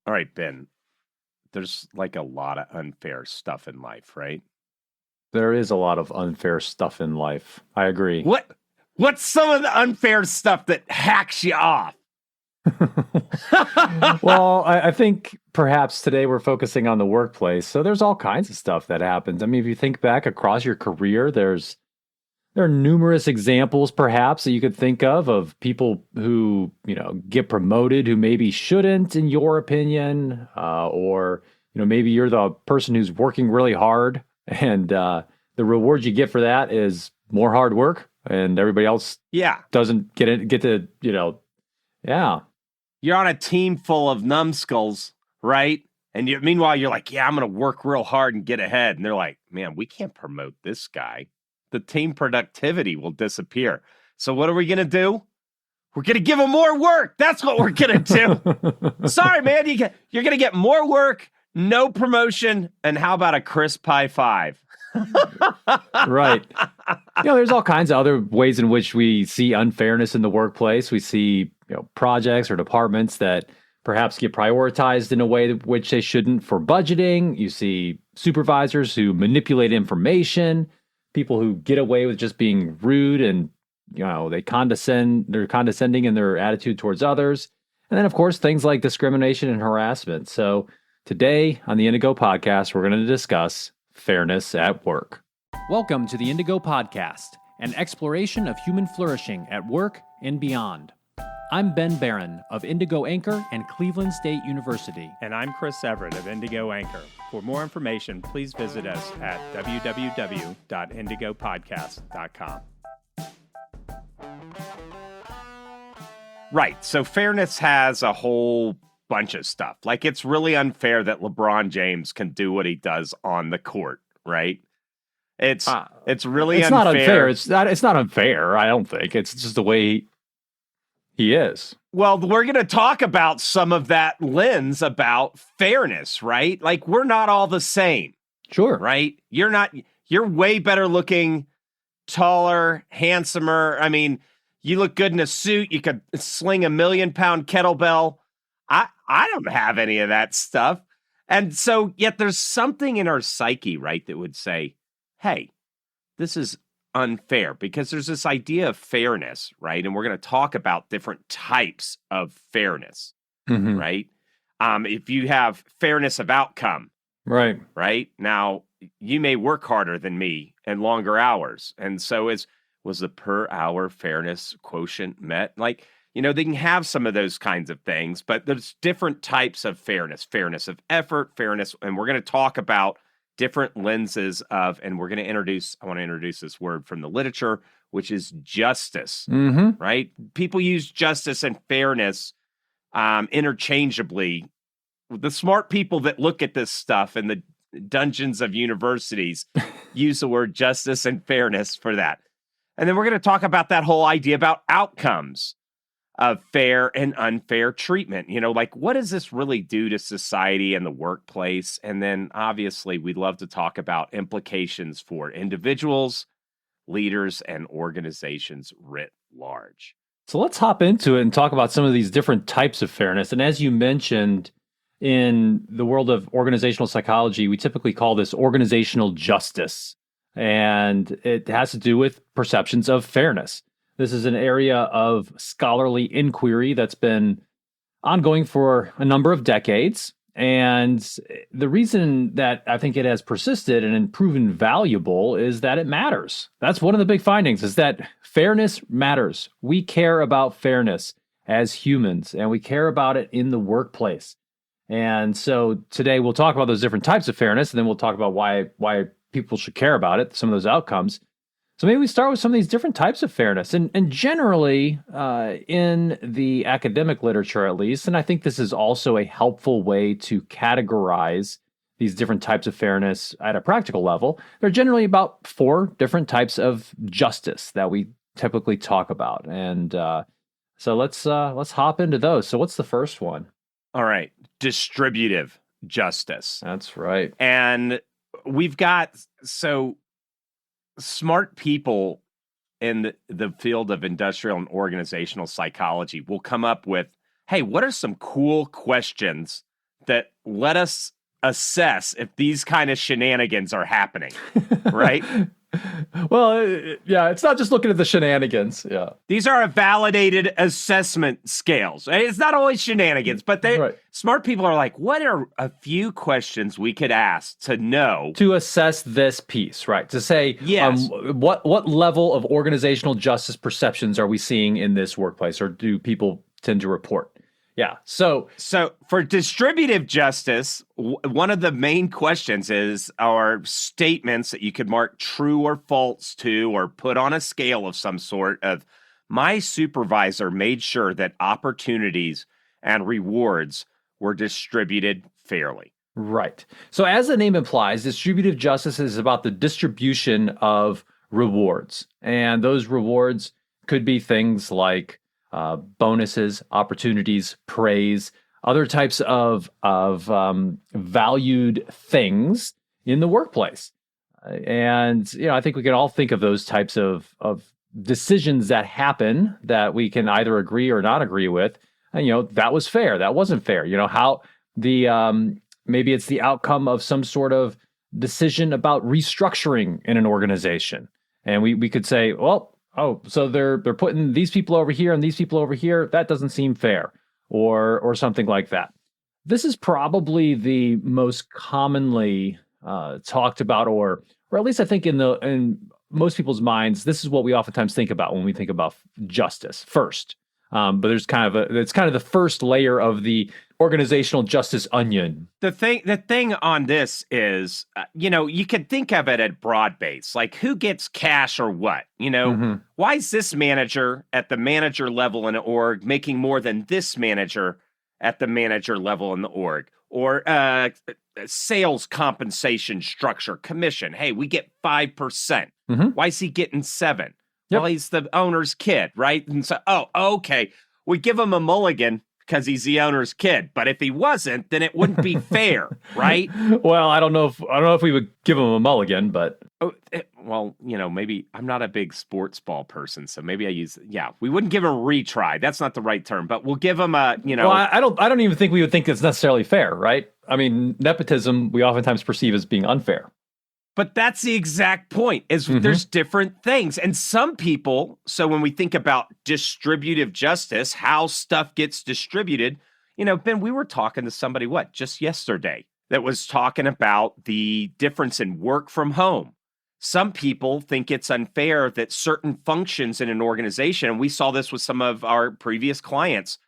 All right, Ben, there's like a lot of unfair stuff in life, right? There is a lot of unfair stuff in life. I agree. What's some of the unfair stuff that hacks you off? Well, I think perhaps today we're focusing on the workplace. So there's all kinds of stuff that happens. I mean, if you think back across your career, there are numerous examples perhaps that you could think of people who, get promoted who maybe shouldn't, in your opinion, or, maybe you're the person who's working really hard and the reward you get for that is more hard work and everybody else doesn't get to, yeah. You're on a team full of numbskulls, right? And meanwhile, you're like, yeah, I'm going to work real hard and get ahead. And they're like, man, we can't promote this guy. The team productivity will disappear. So what are we going to do? We're going to give him more work. That's what we're going to do. Sorry, man. You're going to get more work, no promotion, and how about a crisp high five? Right. There's all kinds of other ways in which we see unfairness in the workplace. We see, projects or departments that perhaps get prioritized in a way which they shouldn't for budgeting. You see supervisors who manipulate information, people who get away with just being rude and, they're condescending in their attitude towards others. And then, of course, things like discrimination and harassment. So today on the Indigo Podcast, we're going to discuss fairness at work. Welcome to the Indigo Podcast, an exploration of human flourishing at work and beyond. I'm Ben Barron of Indigo Anchor and Cleveland State University. And I'm Chris Everett of Indigo Anchor. For more information, please visit us at www.indigopodcast.com. Right. So fairness has a whole bunch of stuff. Like, it's really unfair that LeBron James can do what he does on the court, right? It's really unfair. Not unfair. It's not unfair, I don't think. It's just the way he is. Well, we're going to talk about some of that lens about fairness, right? Like, we're not all the same. Sure. Right? You're way better looking, taller, handsomer. I mean, you look good in a suit. You could sling a 1,000,000-pound kettlebell. I don't have any of that stuff. And so, yet there's something in our psyche, right, that would say, hey, this is unfair, because there's this idea of fairness, right? And we're going to talk about different types of fairness, right? If you have fairness of outcome, right? Now, you may work harder than me and longer hours. And so was the per hour fairness quotient met? Like, they can have some of those kinds of things, but there's different types of fairness of effort, fairness. And we're going to talk about different lenses of, and I want to introduce this word from the literature, which is justice, right? People use justice and fairness interchangeably. The smart people that look at this stuff in the dungeons of universities use the word justice and fairness for that. And then we're going to talk about that whole idea about outcomes of fair and unfair treatment. Like, what does this really do to society and the workplace? And then obviously we'd love to talk about implications for individuals, leaders, and organizations writ large. So let's hop into it and talk about some of these different types of fairness. And as you mentioned, in the world of organizational psychology, we typically call this organizational justice. And it has to do with perceptions of fairness. This is an area of scholarly inquiry that's been ongoing for a number of decades. And the reason that I think it has persisted and proven valuable is that it matters. That's one of the big findings, is that fairness matters. We care about fairness as humans, and we care about it in the workplace. And so today we'll talk about those different types of fairness, and then we'll talk about why people should care about it, some of those outcomes. So maybe we start with some of these different types of fairness. And generally, in the academic literature at least, and I think this is also a helpful way to categorize these different types of fairness at a practical level, there are generally about 4 different types of justice that we typically talk about. And so let's hop into those. So what's the first one? All right. Distributive justice. That's right. And we've got, smart people in the field of industrial and organizational psychology will come up with, hey, what are some cool questions that let us assess if these kind of shenanigans are happening, right? Well, yeah, it's not just looking at the shenanigans. Yeah. These are a validated assessment scales. It's not always shenanigans, but smart people are like, what are a few questions we could ask to know? To assess this piece, right? To say, yes. What level of organizational justice perceptions are we seeing in this workplace, or do people tend to report? Yeah. So for distributive justice, one of the main questions are statements that you could mark true or false to, or put on a scale of some sort of, my supervisor made sure that opportunities and rewards were distributed fairly. Right. So as the name implies, distributive justice is about the distribution of rewards. And those rewards could be things like bonuses, opportunities, praise, other types of valued things in the workplace. And, I think we can all think of those types of decisions that happen that we can either agree or not agree with. And, that was fair. That wasn't fair. How the maybe it's the outcome of some sort of decision about restructuring in an organization. And we could say, well, so they're putting these people over here and these people over here. That doesn't seem fair, or something like that. This is probably the most commonly talked about, or at least I think in most people's minds, this is what we oftentimes think about when we think about justice first. But there's it's kind of the first layer of the organizational justice onion. The thing on this is, you could think of it at broad base, like who gets cash or what, Why is this manager at the manager level in an org making more than this manager at the manager level in the org? Or sales compensation structure, commission. Hey, we get 5%. Why is he getting 7%? Yep. Well, he's the owner's kid, right? And so, okay, we give him a mulligan because he's the owner's kid. But if he wasn't, then it wouldn't be fair, right? Well, I don't know if we would give him a mulligan, but maybe I'm not a big sports ball person, so maybe we wouldn't give him a retry. That's not the right term, but we'll give him a, Well, I don't even think we would think it's necessarily fair, right? I mean, nepotism we oftentimes perceive as being unfair. But that's the exact point, is there's different things. And some people, so when we think about distributive justice, how stuff gets distributed, Ben, we were talking to somebody, just yesterday, that was talking about the difference in work from home. Some people think it's unfair that certain functions in an organization, and we saw this with some of our previous clients,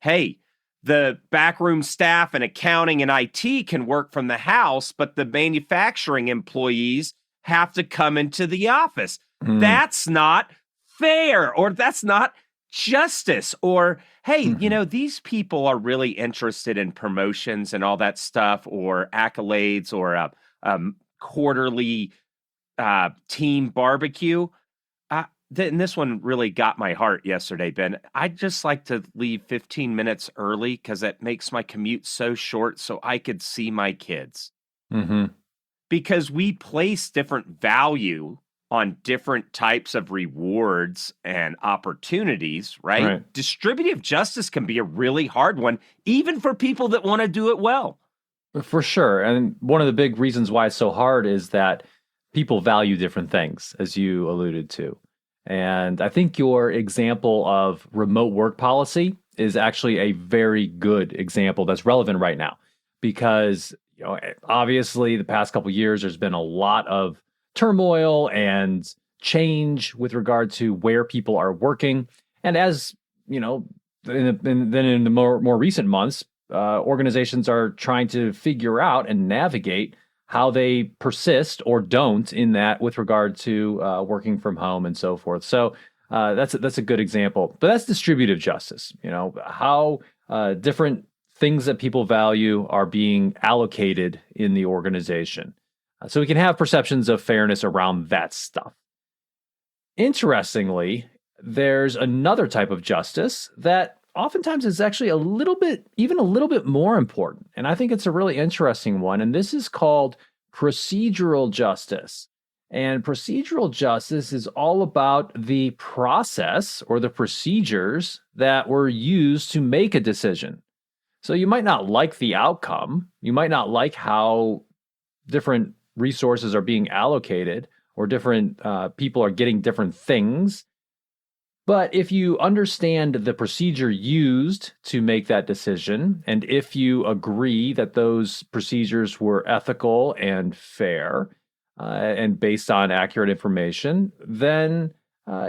hey, the backroom staff and accounting and IT can work from the house, but the manufacturing employees have to come into the office. That's not fair, or that's not justice. Or, hey, these people are really interested in promotions and all that stuff, or accolades, or a quarterly team barbecue. And this one really got my heart yesterday, Ben. I'd just like to leave 15 minutes early because it makes my commute so short so I could see my kids. Because we place different value on different types of rewards and opportunities, right? Distributive justice can be a really hard one, even for people that want to do it well. For sure. And one of the big reasons why it's so hard is that people value different things, as you alluded to. And I think your example of remote work policy is actually a very good example that's relevant right now, because obviously the past couple of years there's been a lot of turmoil and change with regard to where people are working. And as in the more recent months, organizations are trying to figure out and navigate how they persist or don't in that with regard to working from home and so forth. So that's a good example. But that's distributive justice. How different things that people value are being allocated in the organization. So we can have perceptions of fairness around that stuff. Interestingly, there's another type of justice that oftentimes is actually a little bit more important. And I think it's a really interesting one. And this is called procedural justice. And procedural justice is all about the process or the procedures that were used to make a decision. So you might not like the outcome. You might not like how different resources are being allocated or different people are getting different things. But if you understand the procedure used to make that decision, and if you agree that those procedures were ethical and fair and based on accurate information, then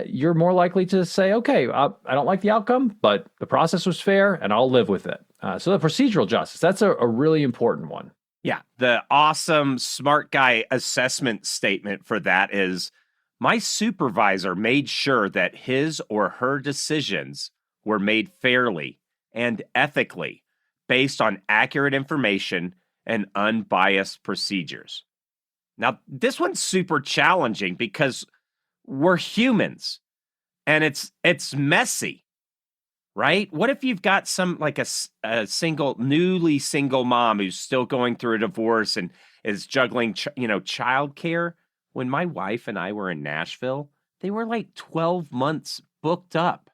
you're more likely to say, okay, I don't like the outcome, but the process was fair and I'll live with it. So the procedural justice, that's a really important one. Yeah. The awesome smart guy assessment statement for that is, my supervisor made sure that his or her decisions were made fairly and ethically based on accurate information and unbiased procedures. Now, this one's super challenging because we're humans and it's messy, right? What if you've got some like a newly single mom who's still going through a divorce and is juggling, childcare? When my wife and I were in Nashville, they were like 12 months booked up.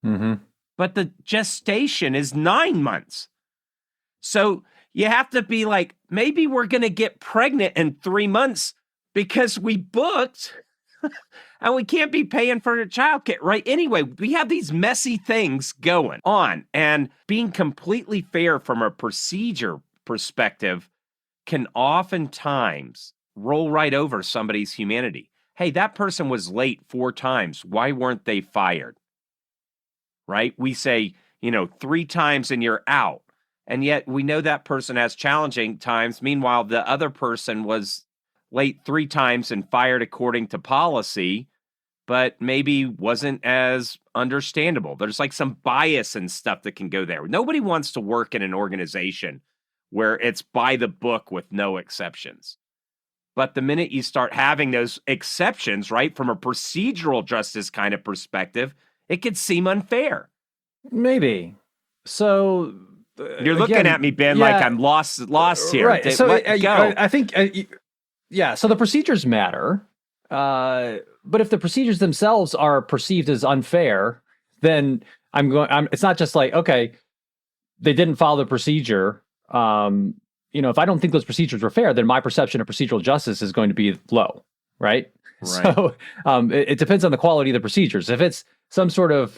Mm-hmm. But the gestation is 9 months. So you have to be like, maybe we're going to get pregnant in 3 months because we booked and we can't be paying for the childcare, right? Anyway, we have these messy things going on, and being completely fair from a procedure perspective can oftentimes roll right over somebody's humanity. Hey, that person was late 4 times. Why weren't they fired? Right? We say, 3 times and you're out. And yet we know that person has challenging times. Meanwhile, the other person was late 3 times and fired according to policy, but maybe wasn't as understandable. There's like some bias and stuff that can go there. Nobody wants to work in an organization where it's by the book with no exceptions. But the minute you start having those exceptions, right, from a procedural justice kind of perspective, it could seem unfair. Maybe. So you're looking at me, Ben, like I'm lost here. Right. So I think, so the procedures matter. But if the procedures themselves are perceived as unfair, then it's not just like, okay, they didn't follow the procedure. If I don't think those procedures were fair, then my perception of procedural justice is going to be low, right? So it depends on the quality of the procedures. If it's some sort of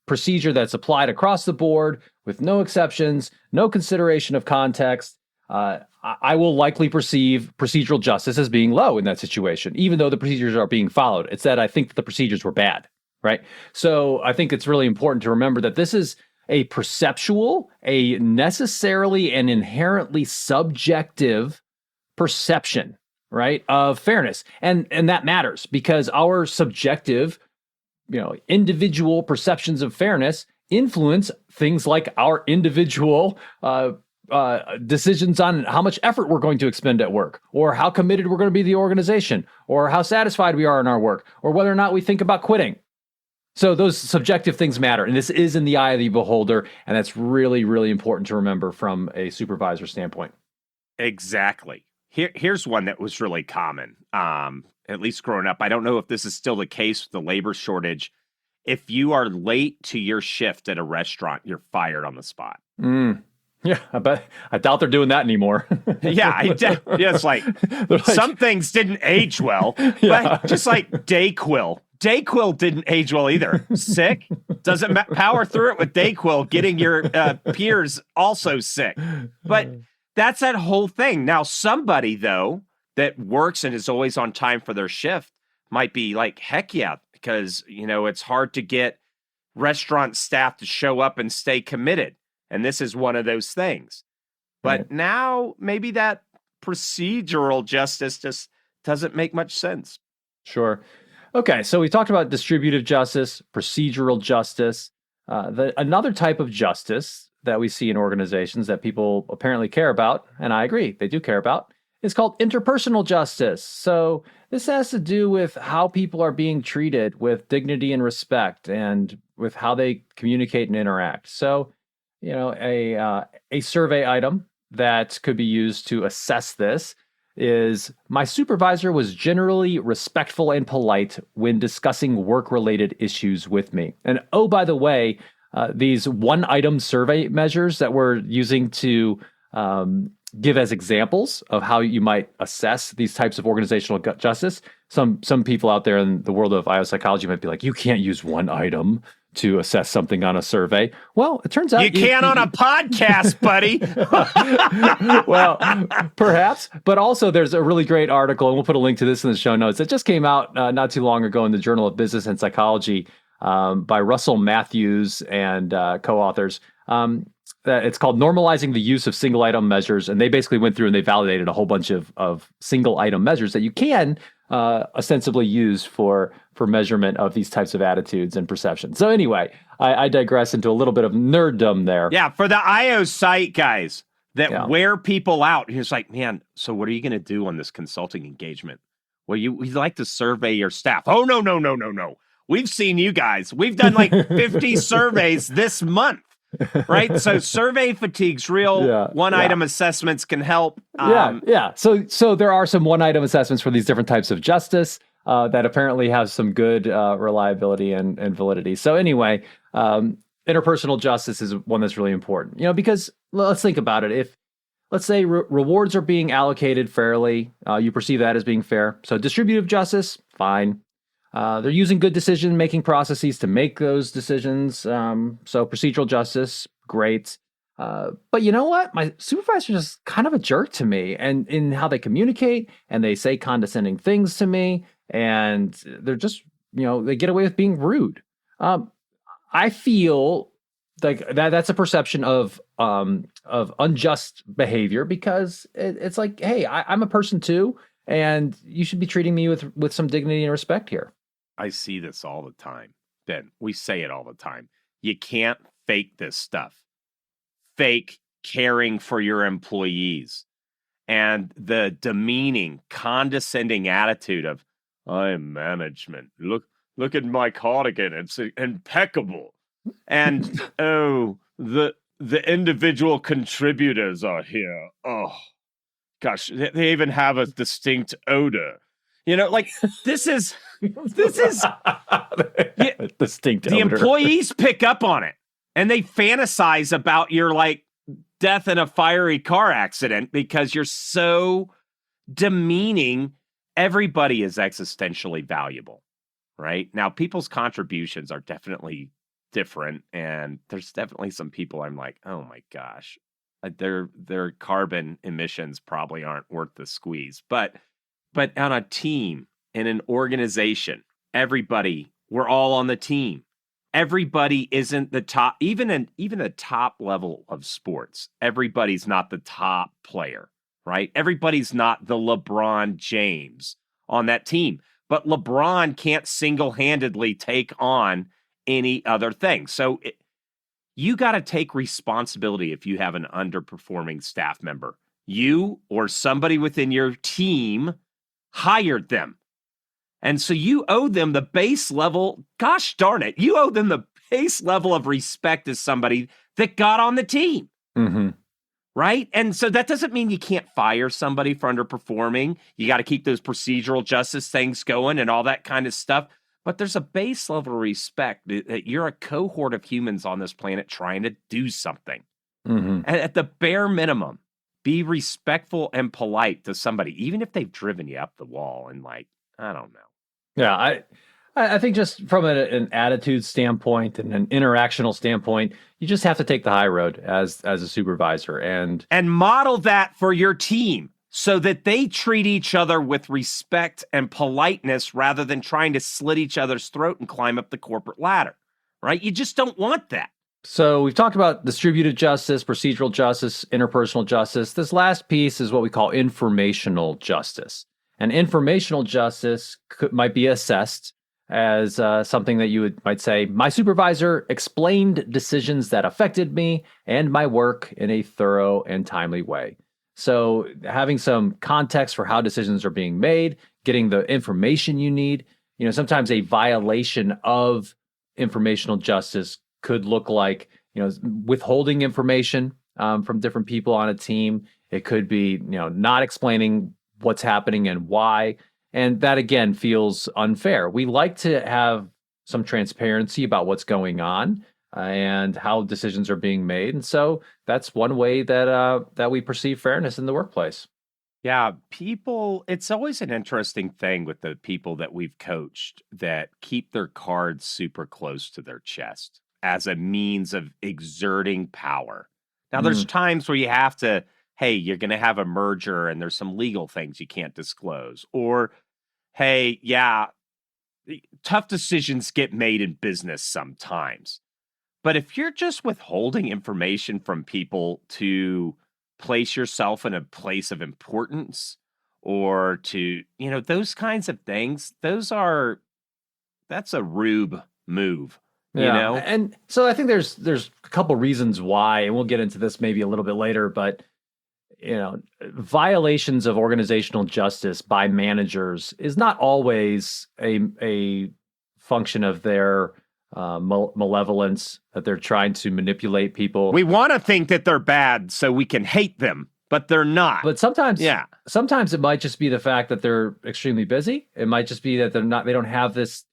procedure that's applied across the board with no exceptions, no consideration of context, I will likely perceive procedural justice as being low in that situation, even though the procedures are being followed. It's that I think that the procedures were bad, right? So I think it's really important to remember that this is a perceptual, a necessarily and inherently subjective perception, right, of fairness. And that matters because our subjective, individual perceptions of fairness influence things like our individual decisions on how much effort we're going to expend at work, or how committed we're going to be to the organization, or how satisfied we are in our work, or whether or not we think about quitting. So those subjective things matter, and this is in the eye of the beholder, and that's really, really important to remember from a supervisor standpoint. Exactly. Here's one that was really common, at least growing up. I don't know if this is still the case with the labor shortage. If you are late to your shift at a restaurant, you're fired on the spot. Yeah, I doubt they're doing that anymore. It's like some things didn't age well, but just like Dayquil. Dayquil didn't age well either. Sick, doesn't power through it with Dayquil, getting your peers also sick. But that's that whole thing. Now, somebody, though, that works and is always on time for their shift might be like, heck yeah, because, it's hard to get restaurant staff to show up and stay committed. And this is one of those things. But now maybe that procedural justice just doesn't make much sense. Sure. Okay, so we talked about distributive justice, procedural justice. Another type of justice that we see in organizations that people apparently care about, and I agree, they do care about, is called interpersonal justice. So this has to do with how people are being treated with dignity and respect, and with how they communicate and interact. So, a survey item that could be used to assess this is, my supervisor was generally respectful and polite when discussing work-related issues with me. And oh, by the way, these one-item survey measures that we're using to give as examples of how you might assess these types of organizational justice. Some people out there in the world of IO psychology might be like, you can't use one item to assess something on a survey. Well, it turns out you can't on a podcast, buddy. Well, perhaps, but also there's a really great article, and we'll put a link to this in the show notes. It just came out not too long ago in the Journal of Business and Psychology by Russell Matthews and co-authors. It's called Normalizing the Use of Single Item Measures, and they basically went through and they validated a whole bunch of single item measures that you can ostensibly use for measurement of these types of attitudes and perceptions. So anyway, I digress into a little bit of nerddom there. Yeah, for the IO site guys that wear people out, it's like, man, so what are you going to do on this consulting engagement? Well, we'd like to survey your staff. Oh, no. We've seen you guys. We've done like 50 surveys this month. Right, so survey fatigue's real. One-item assessments can help. So there are some one-item assessments for these different types of justice that apparently have some good reliability and validity. So anyway, interpersonal justice is one that's really important. Because let's think about it. If let's say rewards are being allocated fairly, you perceive that as being fair. So distributive justice, fine. They're using good decision-making processes to make those decisions. So procedural justice, great. But you know what? My supervisor is just kind of a jerk to me and in how they communicate, and they say condescending things to me, and they're just, they get away with being rude. I feel like that's a perception of unjust behavior because it's like, hey, I'm a person too, and you should be treating me with some dignity and respect here. I see this all the time, Ben. We say it all the time. You can't fake this stuff. Fake caring for your employees and the demeaning, condescending attitude of, I'm management. Look at my cardigan. It's impeccable. And, oh, the individual contributors are here. Oh, gosh, they even have a distinct odor. Like this is distinct. The employees pick up on it and they fantasize about your death in a fiery car accident because you're so demeaning. Everybody is existentially valuable, right? Now, people's contributions are definitely different, and there's definitely some people I'm like, oh my gosh, their carbon emissions probably aren't worth the squeeze, but on a team, in an organization, we're all on the team. Everybody isn't the top, even the top level of sports. Everybody's not the top player, right? Everybody's not the LeBron James on that team. But LeBron can't single-handedly take on any other thing. So you got to take responsibility if you have an underperforming staff member. You or somebody within your team hired them. And so you owe them the base level, gosh darn it, you owe them the base level of respect as somebody that got on the team. Mm-hmm. Right? And so that doesn't mean you can't fire somebody for underperforming. You got to keep those procedural justice things going and all that kind of stuff. But there's a base level of respect that you're a cohort of humans on this planet trying to do something. Mm-hmm. And at the bare minimum, be respectful and polite to somebody, even if they've driven you up the wall and I don't know. Yeah, I think just from an attitude standpoint and an interactional standpoint, you just have to take the high road as a supervisor and model that for your team so that they treat each other with respect and politeness rather than trying to slit each other's throat and climb up the corporate ladder, right? You just don't want that. So we've talked about distributive justice, procedural justice, interpersonal justice. This last piece is what we call informational justice. And informational justice might be assessed as something that you might say, my supervisor explained decisions that affected me and my work in a thorough and timely way. So having some context for how decisions are being made, getting the information you need. Sometimes a violation of informational justice could look like, withholding information from different people on a team. It could be, not explaining what's happening and why. And that, again, feels unfair. We like to have some transparency about what's going on. and how decisions are being made. And so that's one way that we perceive fairness in the workplace. Yeah, people, it's always an interesting thing with the people that we've coached that keep their cards super close to their chest as a means of exerting power. Now, there's times where you have to, hey, you're going to have a merger and there's some legal things you can't disclose. Or, hey, yeah, tough decisions get made in business sometimes. But if you're just withholding information from people to place yourself in a place of importance or to, those kinds of things, that's a rube move, And so I think there's a couple reasons why, and we'll get into this maybe a little bit later, but violations of organizational justice by managers is not always a function of their malevolence, that they're trying to manipulate people. We want to think that they're bad so we can hate them, but they're not. But sometimes it might just be the fact that they're extremely busy. It might just be that they don't have this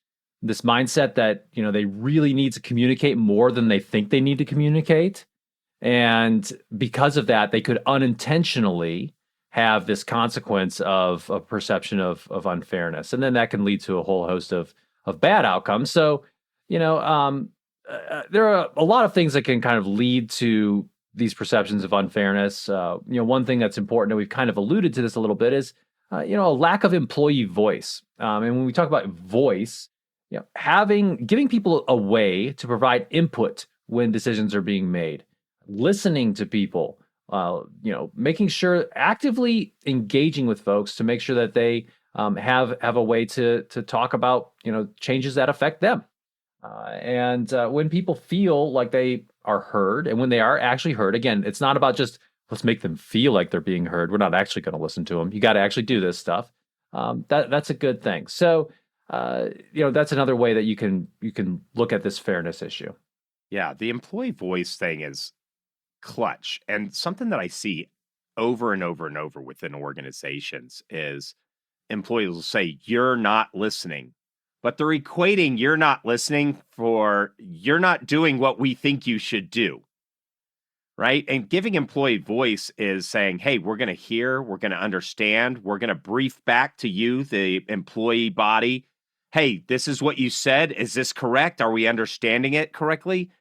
mindset that, they really need to communicate more than they think they need to communicate. And because of that, they could unintentionally have this consequence of a perception of unfairness. And then that can lead to a whole host of bad outcomes. So, there are a lot of things that can kind of lead to these perceptions of unfairness. One thing that's important, and we've kind of alluded to this a little bit, is, a lack of employee voice. And when we talk about voice, giving people a way to provide input when decisions are being made, listening to people, making sure, actively engaging with folks to make sure that they have a way to talk about, changes that affect them. And when people feel like they are heard, and when they are actually heard, again, it's not about just let's make them feel like they're being heard. We're not actually going to listen to them. You got to actually do this stuff. That's a good thing. So, that's another way that you can look at this fairness issue. Yeah, the employee voice thing is clutch, and something that I see over and over and over within organizations is employees will say, "You're not listening." But they're equating you're not listening for you're not doing what we think you should do, right? And giving employee voice is saying, hey, we're going to hear, we're going to understand, we're going to brief back to you, the employee body. Hey, this is what you said. Is this correct? Are we understanding it correctly?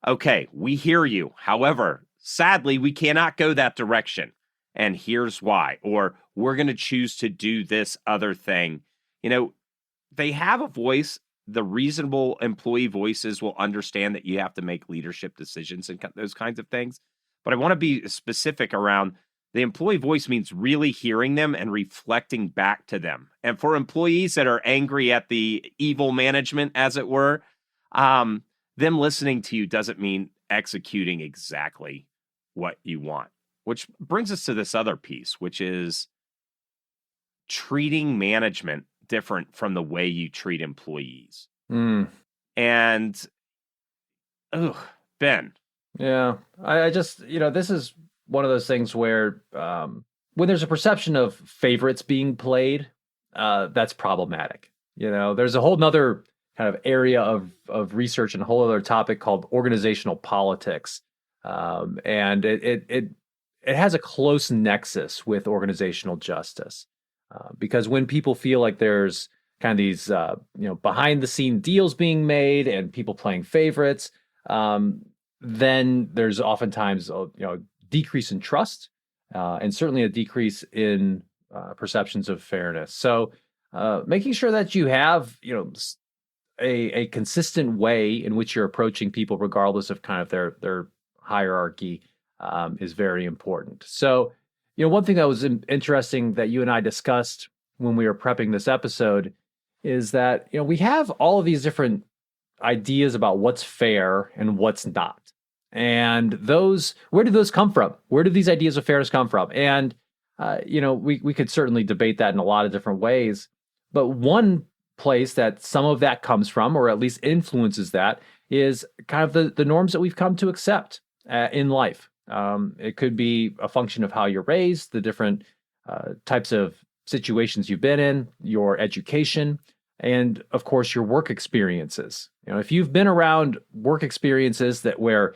Okay, we hear you. However, sadly, we cannot go that direction. And here's why. Or we're going to choose to do this other thing. They have a voice. The reasonable employee voices will understand that you have to make leadership decisions and those kinds of things. But I want to be specific around the employee voice means really hearing them and reflecting back to them. And for employees that are angry at the evil management, as it were, them listening to you doesn't mean executing exactly what you want. Which brings us to this other piece, which is treating management different from the way you treat employees. And, Ben. Yeah, I just, this is one of those things where when there's a perception of favorites being played, that's problematic. There's a whole nother kind of area of research and a whole other topic called organizational politics. And it has a close nexus with organizational justice. Because when people feel like there's kind of these, behind the scene deals being made and people playing favorites, then there's oftentimes a decrease in trust and certainly a decrease in perceptions of fairness. So making sure that you have, a consistent way in which you're approaching people, regardless of kind of their hierarchy, is very important. So, one thing that was interesting that you and I discussed when we were prepping this episode is that, we have all of these different ideas about what's fair and what's not. And where do those come from? Where do these ideas of fairness come from? And, we could certainly debate that in a lot of different ways. But one place that some of that comes from, or at least influences that, is kind of the norms that we've come to accept in life. It could be a function of how you're raised, the different types of situations you've been in, your education, and of course your work experiences. if you've been around work experiences where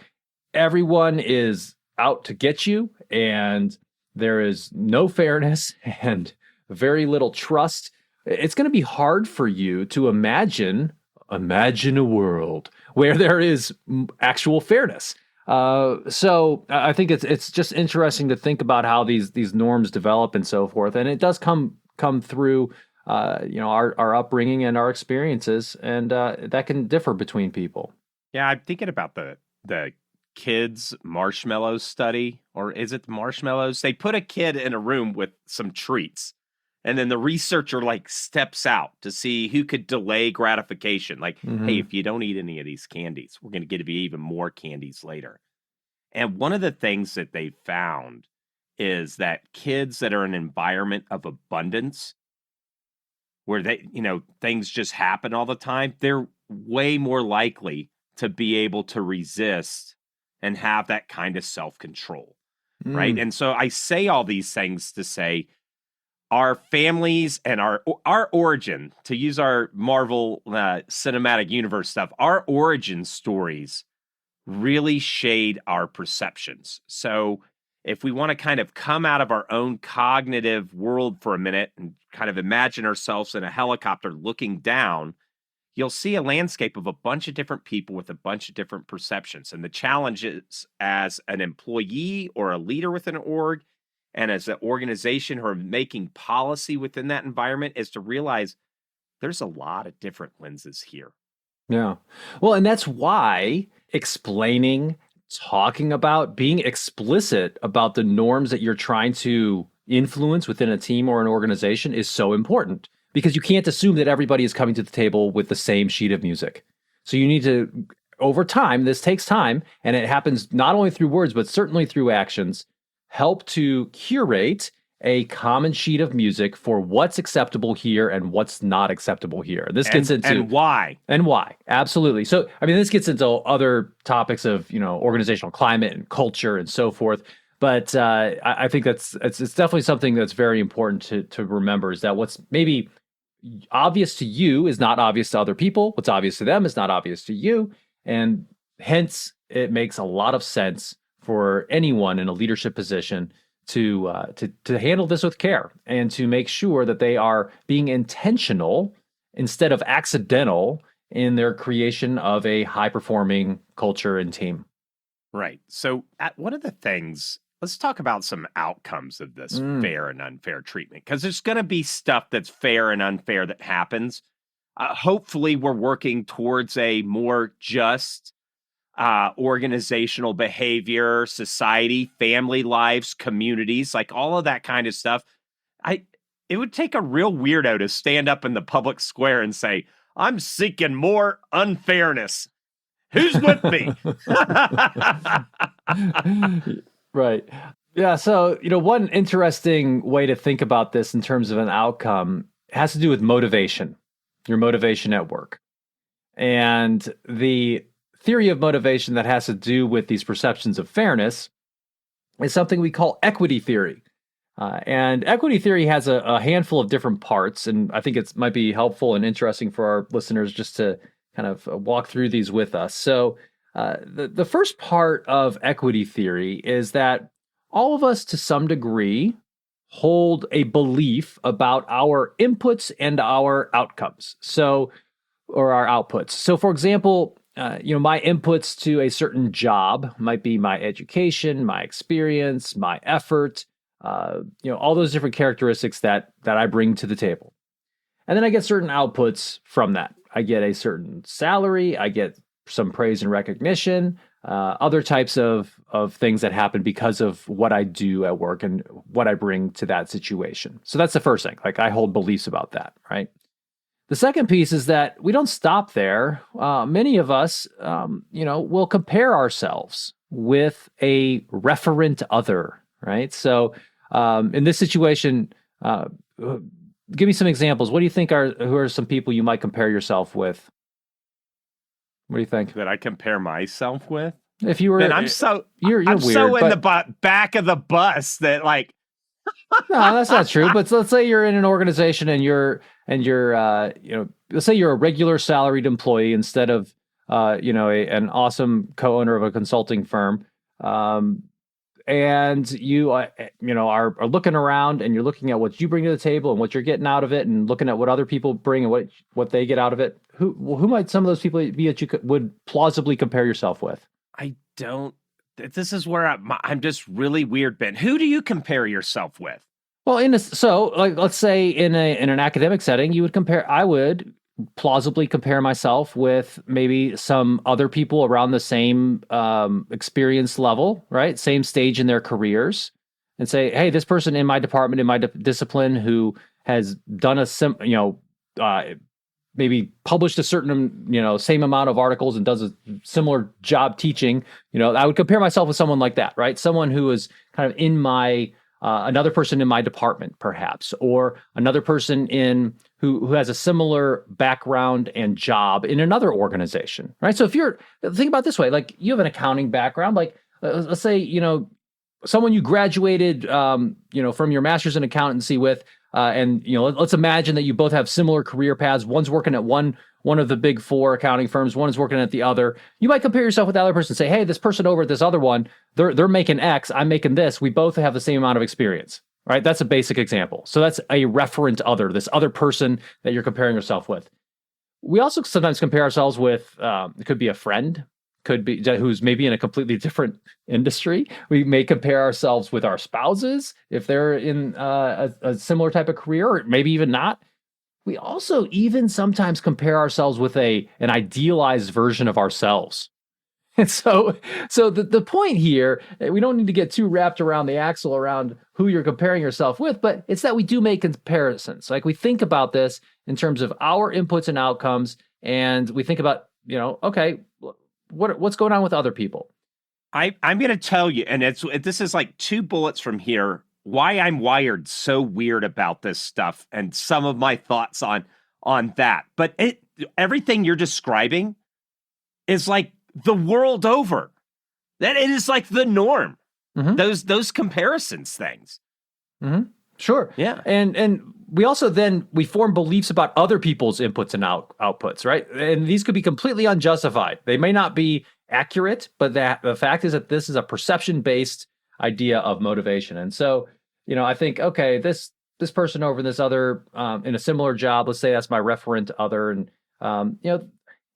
everyone is out to get you and there is no fairness and very little trust, it's going to be hard for you to imagine a world where there is actual fairness. So I think it's just interesting to think about how these norms develop and so forth, and it does come through our upbringing and our experiences, and that can differ between people. Yeah, I'm thinking about the kids marshmallows study, or is it the marshmallows? They put a kid in a room with some treats, and then the researcher steps out to see who could delay gratification. Hey, if you don't eat any of these candies, we're going to give you even more candies later. And one of the things that they found is that kids that are in an environment of abundance, where things just happen all the time, they're way more likely to be able to resist and have that kind of self-control, right? And so I say all these things to say our families and our origin, to use our Marvel Cinematic Universe stuff, our origin stories really shade our perceptions. So if we want to kind of come out of our own cognitive world for a minute and kind of imagine ourselves in a helicopter looking down, you'll see a landscape of a bunch of different people with a bunch of different perceptions. And the challenge is, as an employee or a leader within an org, and as an organization who are making policy within that environment, is to realize there's a lot of different lenses here. Yeah. Well, and that's why explaining, talking about, being explicit about the norms that you're trying to influence within a team or an organization is so important, because you can't assume that everybody is coming to the table with the same sheet of music. So you need to, over time, this takes time, and it happens not only through words, but certainly through actions, help to curate a common sheet of music for what's acceptable here and what's not acceptable here. This gets into and why. And why. Absolutely. So, I mean, this gets into other topics of, organizational climate and culture and so forth. But I think it's definitely something that's very important to remember, is that what's maybe obvious to you is not obvious to other people. What's obvious to them is not obvious to you. And hence, it makes a lot of sense for anyone in a leadership position to handle this with care and to make sure that they are being intentional instead of accidental in their creation of a high-performing culture and team. Right. So one of the things, let's talk about some outcomes of this fair and unfair treatment, because there's going to be stuff that's fair and unfair that happens. Hopefully, we're working towards a more just organizational behavior, society, family lives, communities, all of that kind of stuff. It would take a real weirdo to stand up in the public square and say, I'm seeking more unfairness. Who's with me? Right. Yeah. So, one interesting way to think about this in terms of an outcome has to do with motivation, your motivation at work. And the theory of motivation that has to do with these perceptions of fairness is something we call equity theory. And equity theory has a handful of different parts, and I think it might be helpful and interesting for our listeners just to kind of walk through these with us. So the first part of equity theory is that all of us, to some degree, hold a belief about our inputs and our outcomes. Or our outputs. So, for example, my inputs to a certain job might be my education, my experience, my effort, all those different characteristics that I bring to the table. And then I get certain outputs from that. I get a certain salary, I get some praise and recognition, other types of things that happen because of what I do at work and what I bring to that situation. So that's the first thing. I hold beliefs about that, right? The second piece is that we don't stop there. Many of us, will compare ourselves with a referent other, right? So in this situation, give me some examples. What do you think who are some people you might compare yourself with? What do you think? That I compare myself with? If you were, then I'm so you're I'm weird, so in the back of the bus that No, that's not true. But let's say you're in an organization and you're let's say you're a regular salaried employee instead of an awesome co-owner of a consulting firm, and you are looking around and you're looking at what you bring to the table and what you're getting out of it, and looking at what other people bring and what they get out of it. Who might some of those people be that you would plausibly compare yourself with? I don't. This is where I'm just really weird, Ben. Who do you compare yourself with? Well, let's say in an academic setting, I would plausibly compare myself with maybe some other people around the same experience level, right? Same stage in their careers, and say, hey, this person in my department, in my discipline, who has done maybe published a certain, same amount of articles and does a similar job teaching, I would compare myself with someone like that, right? Someone who is kind of in my, another person in my department, perhaps, or another person who has a similar background and job in another organization, right? So think about it this way, like you have an accounting background, like let's say, someone you graduated, from your master's in accountancy with, and let's imagine that you both have similar career paths. One's working at one of the big four accounting firms. One is working at the other. You might compare yourself with the other person and say, hey, this person over at this other one, they're making X, I'm making this. We both have the same amount of experience, right? That's a basic example. So that's a referent other, this other person that you're comparing yourself with. We also sometimes compare ourselves with, it could be a friend, could be who's maybe in a completely different industry. We may compare ourselves with our spouses if they're in a similar type of career, or maybe even not. We also even sometimes compare ourselves with an idealized version of ourselves. And so the point here, we don't need to get too wrapped around the axle around who you're comparing yourself with, but it's that we do make comparisons. Like we think about this in terms of our inputs and outcomes, and we think about, okay, what's going on with other people? I'm going to tell you, and this is like 2 bullets from here, why I'm wired so weird about this stuff and some of my thoughts on that. But everything you're describing is like the world over. That it is like the norm. Mm-hmm. Those comparisons things. Mm-hmm. Sure. Yeah. And we also we form beliefs about other people's inputs and outputs, right? And these could be completely unjustified. They may not be accurate, but the fact is that this is a perception-based idea of motivation. And so, I think, okay, this person over this other in a similar job, let's say that's my referent other, and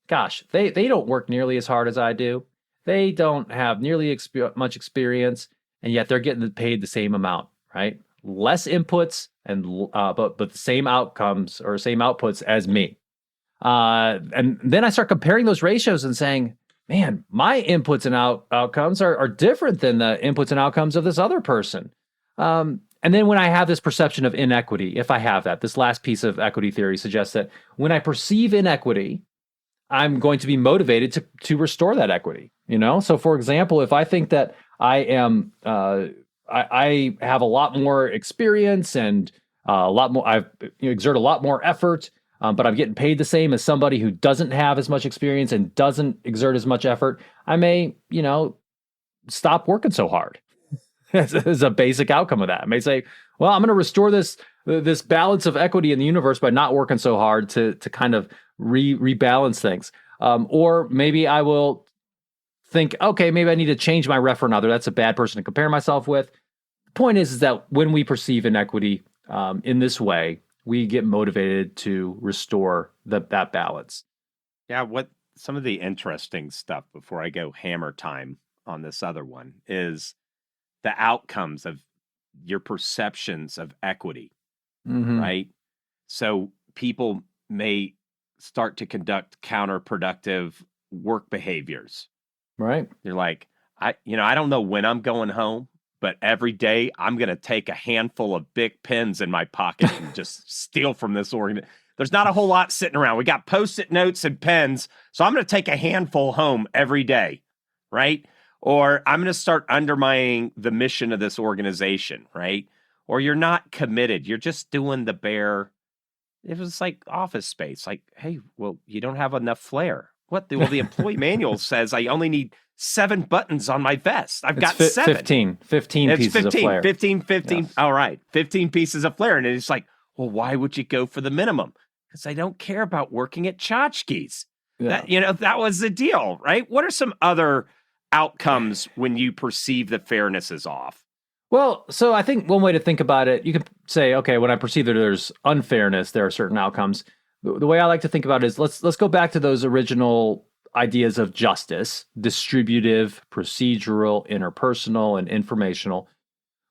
gosh, they don't work nearly as hard as I do. They don't have nearly much experience, and yet they're getting paid the same amount, right? Less inputs and but the same outcomes or same outputs as me. And then I start comparing those ratios and saying, man, my inputs and outcomes are different than the inputs and outcomes of this other person. And then when I have this perception of inequity, if I have that, this last piece of equity theory suggests that when I perceive inequity, I'm going to be motivated to restore that equity. So for example, if I think that I am I have a lot more experience and a lot more, I've exert a lot more effort, but I'm getting paid the same as somebody who doesn't have as much experience and doesn't exert as much effort, I may, stop working so hard. As a basic outcome of that. I may say, well, I'm going to restore this balance of equity in the universe by not working so hard to kind of rebalance things. Or maybe I will think, okay, maybe I need to change my referent other. That's a bad person to compare myself with. The point is that when we perceive inequity in this way, we get motivated to restore that balance. Yeah, what some of the interesting stuff before I go hammer time on this other one is the outcomes of your perceptions of equity, right? So people may start to conduct counterproductive work behaviors. Right. You're like, I don't know when I'm going home, but every day I'm going to take a handful of big pens in my pocket and just steal from this organization. There's not a whole lot sitting around. We got Post-it notes and pens, so I'm going to take a handful home every day, right? Or I'm going to start undermining the mission of this organization, right? Or you're not committed. You're just doing the bare, it was like Office Space. Like, hey, well, you don't have enough flair. What? Well, the employee manual says I only need 7 buttons on my vest. I've got 7. 15 pieces of flair. 15. Yes. All right. 15 pieces of flair. And it's like, well, why would you go for the minimum? Because I don't care about working at tchotchkes. Yeah. That was the deal, right? What are some other outcomes when you perceive that fairness is off? Well, so I think one way to think about it, you can say, okay, when I perceive that there's unfairness, there are certain outcomes. The way I like to think about it is let's go back to those original ideas of justice: distributive, procedural, interpersonal, and informational.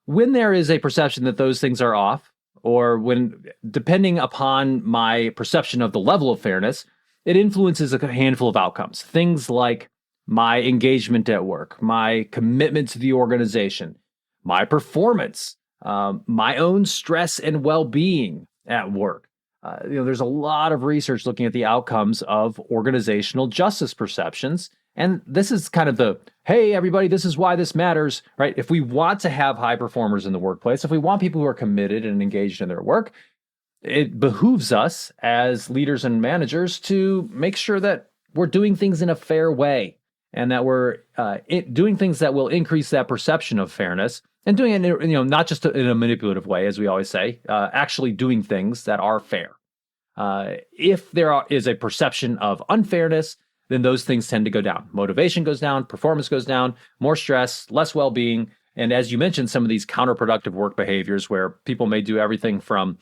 When there is a perception that those things are off, or when, depending upon my perception of the level of fairness, it influences a handful of outcomes. Things like my engagement at work, my commitment to the organization, my performance, my own stress and well-being at work. There's a lot of research looking at the outcomes of organizational justice perceptions. And this is kind of the, hey, everybody, this is why this matters, right? If we want to have high performers in the workplace, if we want people who are committed and engaged in their work, it behooves us as leaders and managers to make sure that we're doing things in a fair way and that we're doing things that will increase that perception of fairness, and doing it, not just in a manipulative way, as we always say, actually doing things that are fair. If there is a perception of unfairness, then those things tend to go down. Motivation goes down, performance goes down, more stress, less well-being. And as you mentioned, some of these counterproductive work behaviors where people may do everything from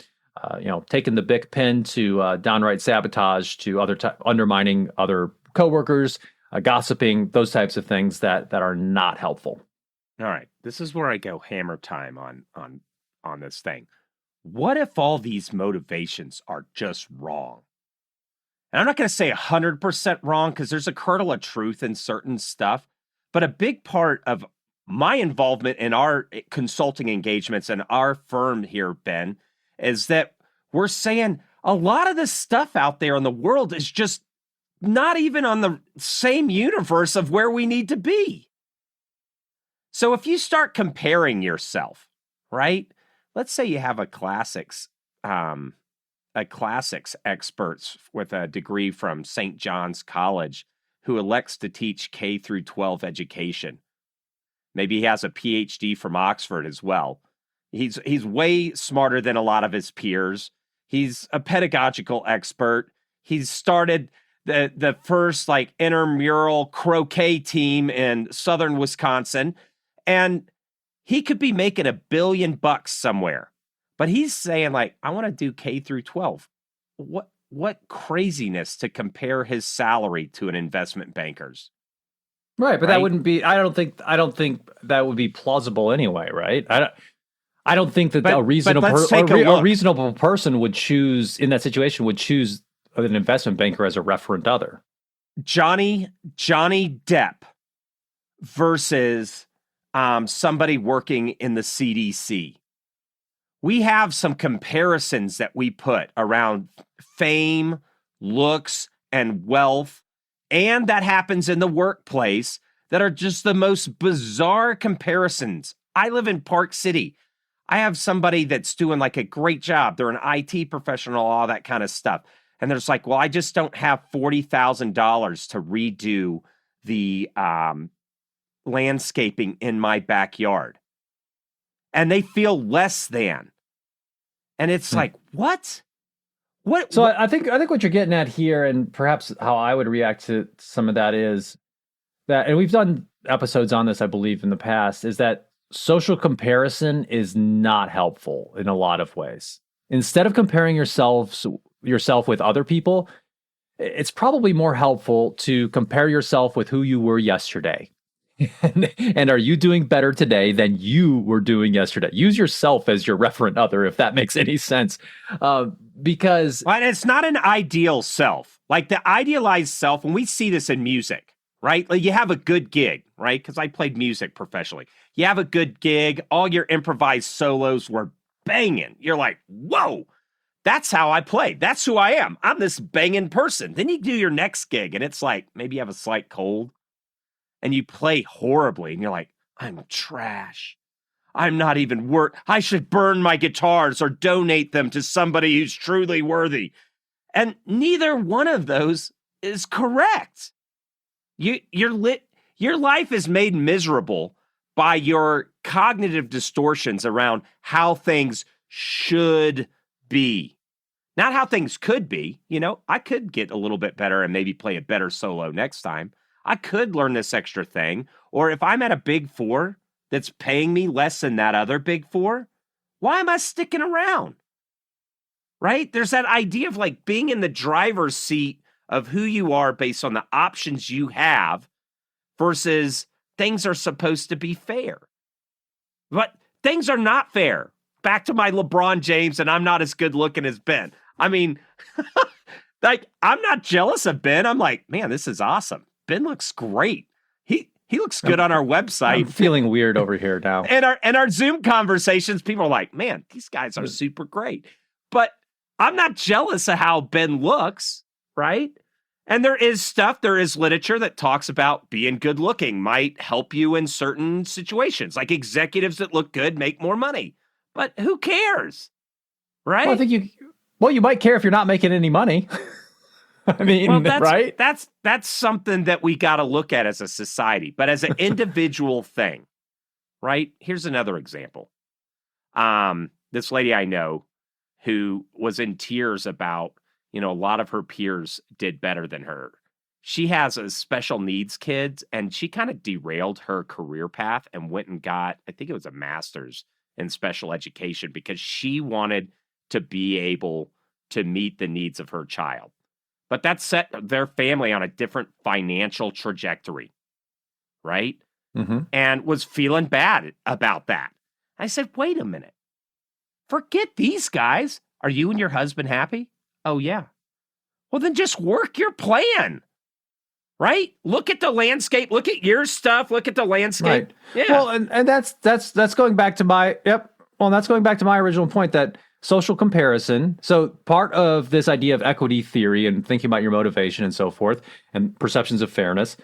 taking the Bic pen to downright sabotage to undermining other coworkers, gossiping, those types of things that are not helpful. All right, this is where I go hammer time on this thing. What if all these motivations are just wrong? And I'm not going to say 100% wrong, because there's a kernel of truth in certain stuff, but a big part of my involvement in our consulting engagements and our firm here, Ben, is that we're saying a lot of this stuff out there in the world is just not even on the same universe of where we need to be. So if you start comparing yourself, right? Let's say you have a classics experts with a degree from St. John's College who elects to teach K through 12 education. Maybe he has a PhD from Oxford as well. He's way smarter than a lot of his peers. He's a pedagogical expert. He's started the first intramural croquet team in southern Wisconsin, and he could be making $1 billion somewhere. But he's saying I want to do K through 12. What craziness to compare his salary to an investment banker's. Right, but that wouldn't be. I don't think that would be plausible anyway, right? I don't think that a reasonable person would choose in that situation an investment banker as a referent other. Johnny Depp versus somebody working in the CDC. We have some comparisons that we put around fame, looks, and wealth, and that happens in the workplace, that are just the most bizarre comparisons. I live in Park City. I have somebody that's doing a great job. They're an IT professional, all that kind of stuff. And there's well, I just don't have $40,000 to redo the landscaping in my backyard. And they feel less than. And it's what? So I think what you're getting at here, and perhaps how I would react to some of that, is that, and we've done episodes on this, I believe, in the past, is that social comparison is not helpful in a lot of ways. Instead of comparing yourself with other people, it's probably more helpful to compare yourself with who you were yesterday. And are you doing better today than you were doing yesterday? Use yourself as your referent other, if that makes any sense. Because and it's not an ideal self. The idealized self, when we see this in music, right? You have a good gig, right? Because I played music professionally. You have a good gig. All your improvised solos were banging. You're like, whoa, that's how I play. That's who I am. I'm this banging person. Then you do your next gig, and it's maybe you have a slight cold, and you play horribly, and you're like, I'm trash. I'm not even worth. I should burn my guitars or donate them to somebody who's truly worthy. And neither one of those is correct. Your life is made miserable by your cognitive distortions around how things should be. Not how things could be. I could get a little bit better and maybe play a better solo next time. I could learn this extra thing. Or if I'm at a big four that's paying me less than that other big four, why am I sticking around? Right? There's that idea of like being in the driver's seat of who you are based on the options you have versus things are supposed to be fair. But things are not fair. Back to my LeBron James, and I'm not as good looking as Ben. I mean, like, I'm not jealous of Ben. I'm like, man, this is awesome. Ben looks great. He looks good on our website. I'm feeling weird over here now. And our Zoom conversations, people are like, man, these guys are super great. But I'm not jealous of how Ben looks, right? And there is literature that talks about being good looking might help you in certain situations. Like executives that look good make more money. But who cares? Right? Well, I think you might care if you're not making any money. I mean, right? That's something that we got to look at as a society, but as an individual thing, right? Here's another example. This lady I know who was in tears about, a lot of her peers did better than her. She has a special needs kids, and she kind of derailed her career path and went and got, I think it was a master's in special education because she wanted to be able to meet the needs of her child. But that set their family on a different financial trajectory, right? Mm-hmm. And was feeling bad about that. I said, wait a minute. Forget these guys. Are you and your husband happy? Oh, yeah. Well, then just work your plan, right? Look at the landscape. Look at your stuff. Look at the landscape. Right. Yeah. Well, and that's going back to my, Well, that's going back to my original point that social comparison. So part of this idea of equity theory and thinking about your motivation and so forth and perceptions of fairness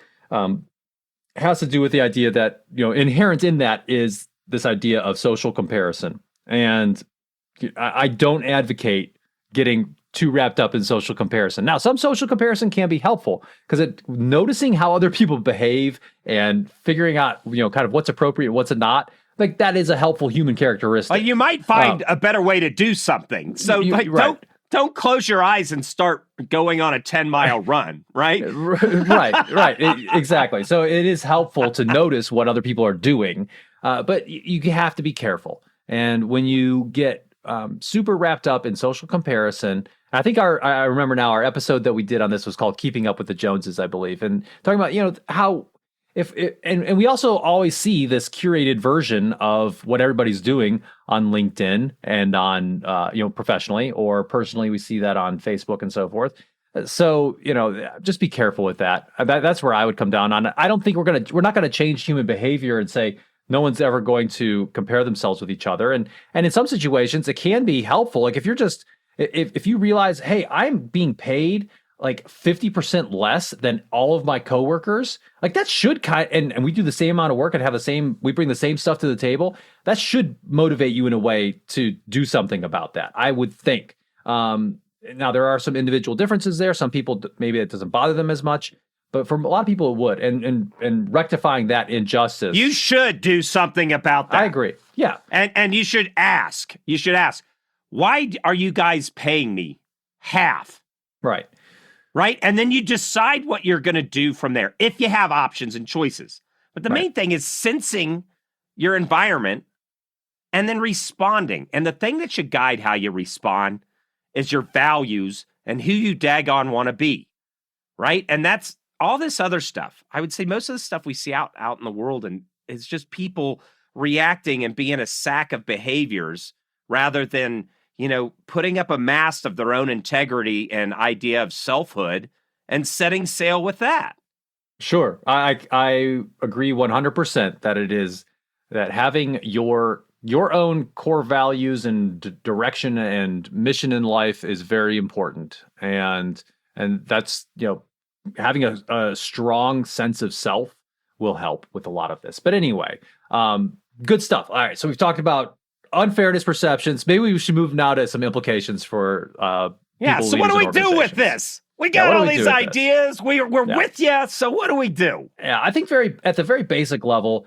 has to do with the idea that, inherent in that is this idea of social comparison. And I don't advocate getting too wrapped up in social comparison. Now, some social comparison can be helpful because noticing how other people behave and figuring out, kind of what's appropriate and what's not, like that is a helpful human characteristic. But you might find a better way to do something. So right. don't close your eyes and start going on a 10-mile run, right? Right. Exactly. So it is helpful to notice what other people are doing, but you have to be careful. And when you get super wrapped up in social comparison, I think I remember now our episode that we did on this was called Keeping Up with the Joneses, I believe, and talking about, how and we also always see this curated version of what everybody's doing on LinkedIn and on, professionally or personally, we see that on Facebook and so forth. So, just be careful with that. That's where I would come down on it. I don't think we're not going to change human behavior and say, no one's ever going to compare themselves with each other. And in some situations, it can be helpful. Like if you realize, hey, I'm being paid like 50% less than all of my coworkers, like that should and we do the same amount of work and we bring the same stuff to the table. That should motivate you in a way to do something about that, I would think. Now there are some individual differences there. Some people, maybe it doesn't bother them as much. But for a lot of people, it would. And rectifying that injustice. You should do something about that. I agree. Yeah. And you should ask. Why are you guys paying me half? Right. Right? And then you decide what you're going to do from there, if you have options and choices. But the main thing is sensing your environment and then responding. And the thing that should guide how you respond is your values and who you daggone want to be. Right? And that's all this other stuff. I would say most of the stuff we see out in the world and it's just people reacting and being a sack of behaviors rather than, putting up a mast of their own integrity and idea of selfhood and setting sail with that. Sure. I agree 100% that it is that having your own core values and direction and mission in life is very important. And that's, having a strong sense of self will help with a lot of this. But anyway, good stuff. All right. So we've talked about unfairness perceptions. Maybe we should move now to some implications for people. So what do we do with this? We got all these ideas. We're with you. So what do we do? Yeah, I think at the very basic level,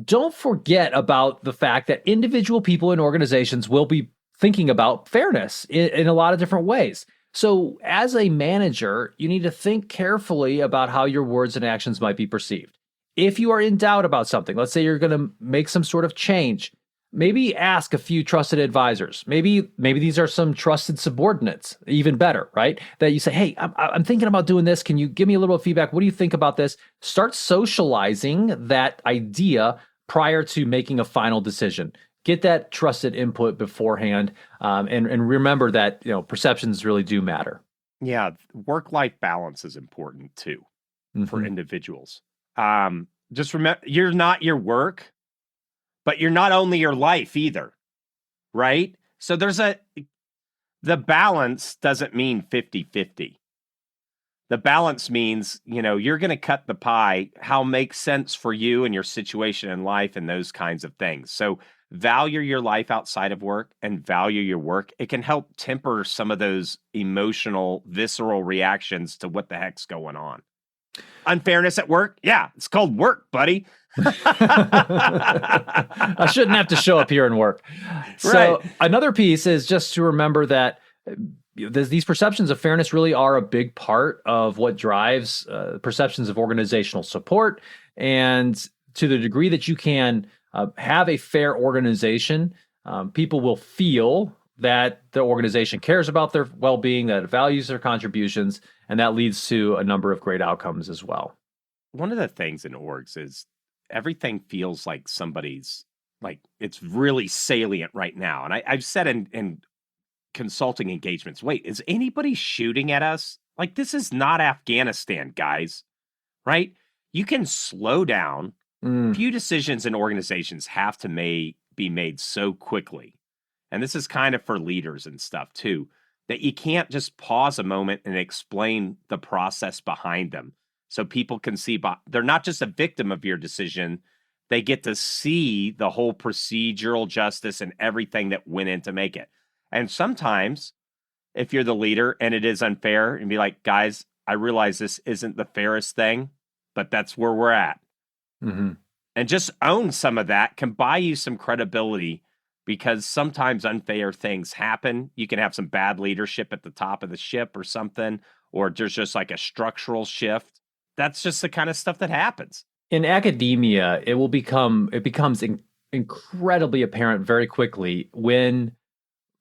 don't forget about the fact that individual people in organizations will be thinking about fairness in a lot of different ways. So as a manager, you need to think carefully about how your words and actions might be perceived. If you are in doubt about something, let's say you're going to make some sort of change, maybe ask a few trusted advisors. Maybe these are some trusted subordinates, even better, right? That you say, hey, I'm thinking about doing this. Can you give me a little feedback? What do you think about this? Start socializing that idea prior to making a final decision. Get that trusted input beforehand, and remember that perceptions really do matter. Yeah, work-life balance is important too for individuals. Just remember, you're not your work, but you're not only your life either, right? So the balance doesn't mean 50-50. The balance means, you're going to cut the pie, how makes sense for you and your situation in life and those kinds of things. So value your life outside of work and value your work. It can help temper some of those emotional, visceral reactions to what the heck's going on. Unfairness at work? Yeah, it's called work, buddy. I shouldn't have to show up here and work. So Another piece is just to remember that these perceptions of fairness really are a big part of what drives perceptions of organizational support. And to the degree that you can have a fair organization, people will feel that the organization cares about their well-being, that it values their contributions, and that leads to a number of great outcomes as well. One of the things in orgs is everything feels like somebody's, like it's really salient right now. And I've said in consulting engagements, wait, is anybody shooting at us? Like, this is not Afghanistan, guys, right? You can slow down. Few decisions in organizations have to be made so quickly. And this is kind of for leaders and stuff too, that you can't just pause a moment and explain the process behind them. So people can see, they're not just a victim of your decision. They get to see the whole procedural justice and everything that went in to make it. And sometimes if you're the leader and it is unfair, and be like, guys, I realize this isn't the fairest thing, but that's where we're at. And just own some of that can buy you some credibility, because sometimes unfair things happen. You can have some bad leadership at the top of the ship or something, or there's just like a structural shift. That's just the kind of stuff that happens. In academia, it becomes incredibly apparent very quickly when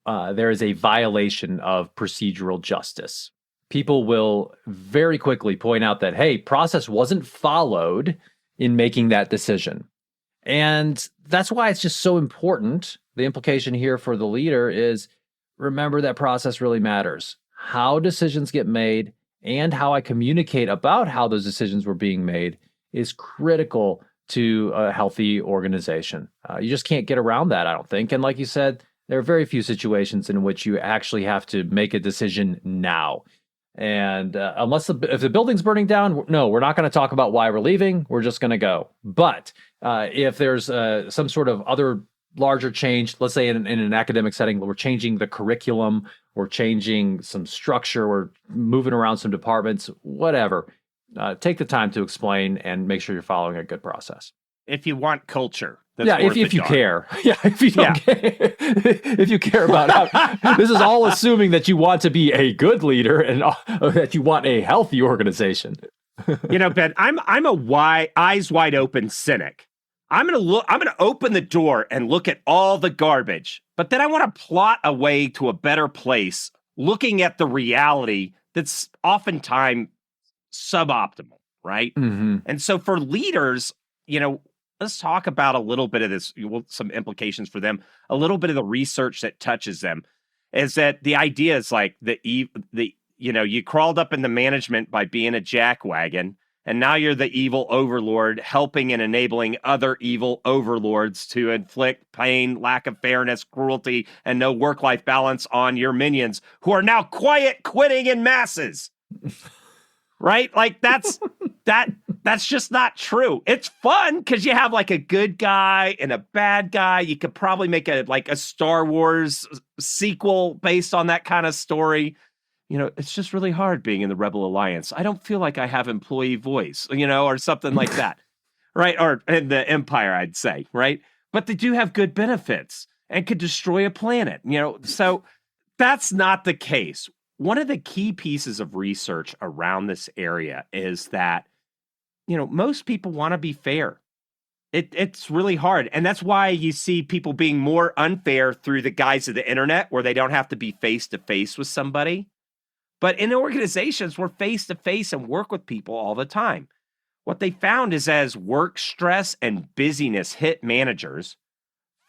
there is a violation of procedural justice. People will very quickly point out that, hey, process wasn't followed in making that decision. And that's why it's just so important. The implication here for the leader is, remember that process really matters. How decisions get made and how I communicate about how those decisions were being made is critical to a healthy organization. You just can't get around that, I don't think. And like you said, there are very few situations in which you actually have to make a decision now. And if the building's burning down, no, we're not going to talk about why we're leaving. We're just going to go. But if there's some sort of other larger change, let's say in an academic setting, we're changing the curriculum, we're changing some structure, we're moving around some departments, whatever, take the time to explain and make sure you're following a good process. If you want culture. If you care. Yeah, if you don't care. If you care about how, this is all assuming that you want to be a good leader and that you want a healthy organization. Ben, I'm a eyes wide open cynic. I'm gonna open the door and look at all the garbage, but then I want to plot a way to a better place, looking at the reality that's oftentimes suboptimal, right? And so for leaders, let's talk about a little bit of this, some implications for them, a little bit of the research that touches them, is that the idea is like you crawled up into management by being a jackwagon, and now you're the evil overlord helping and enabling other evil overlords to inflict pain, lack of fairness, cruelty, and no work-life balance on your minions, who are now quiet quitting in masses. Right? Like that's just not true. It's fun because you have like a good guy and a bad guy. You could probably make a Star Wars sequel based on that kind of story. It's just really hard being in the Rebel Alliance. I don't feel like I have employee voice, or something like that. Right? Or in the Empire, I'd say, right? But they do have good benefits. and could destroy a planet. So that's not the case. One of the key pieces of research around this area is that, most people want to be fair. It's really hard. And that's why you see people being more unfair through the guise of the internet, where they don't have to be face to face with somebody. But in organizations, we're face to face and work with people all the time. What they found is as work stress and busyness hit managers,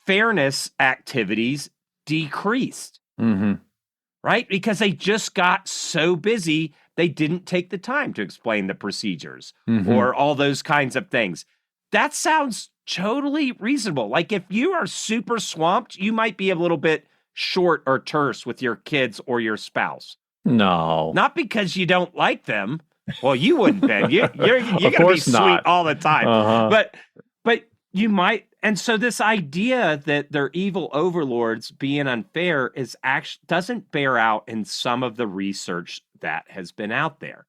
fairness activities decreased, right? Because they just got so busy, they didn't take the time to explain the procedures or all those kinds of things. That sounds totally reasonable. Like if you are super swamped, you might be a little bit short or terse with your kids or your spouse. No. Not because you don't like them. Well, you wouldn't, Ben. You're going to be sweet all the time. But you might. And so this idea that they're evil overlords being unfair is actually doesn't bear out in some of the research that has been out there.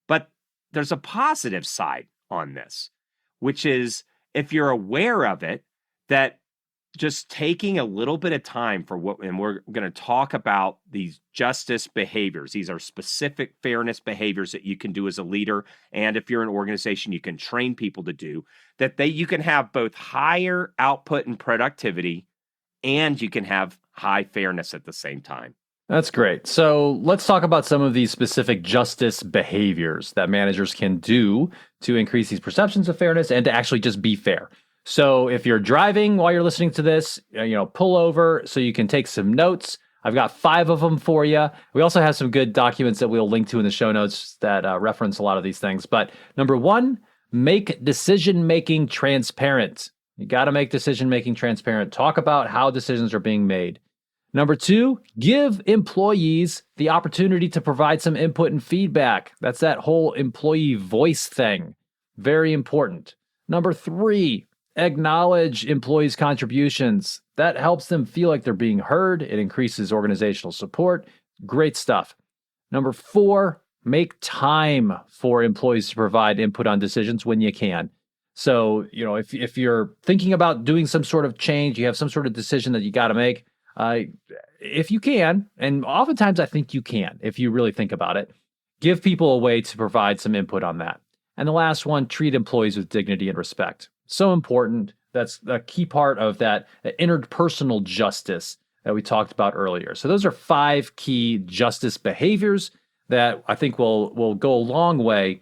But there's a positive side on this, which is if you're aware of it, that just taking a little bit of time and we're going to talk about these justice behaviors. These are specific fairness behaviors that you can do as a leader. And if you're an organization, you can train people to do that. You can have both higher output and productivity, and you can have high fairness at the same time. That's great. So let's talk about some of these specific justice behaviors that managers can do to increase these perceptions of fairness and to actually just be fair. So if you're driving while you're listening to this, pull over so you can take some notes. I've got 5 of them for you. We also have some good documents that we'll link to in the show notes that reference a lot of these things. But number 1, make decision-making transparent. You got to make decision-making transparent. Talk about how decisions are being made. Number 2, give employees the opportunity to provide some input and feedback. That's that whole employee voice thing. Very important. Number 3, acknowledge employees' contributions. That helps them feel like they're being heard. It increases organizational support. Great stuff. Number 4, make time for employees to provide input on decisions when you can. So, if you're thinking about doing some sort of change, you have some sort of decision that you got to make, if you can, and oftentimes I think you can, if you really think about it, give people a way to provide some input on that. And the last one, treat employees with dignity and respect. So important. That's a key part of that interpersonal justice that we talked about earlier. So those are 5 key justice behaviors that I think will go a long way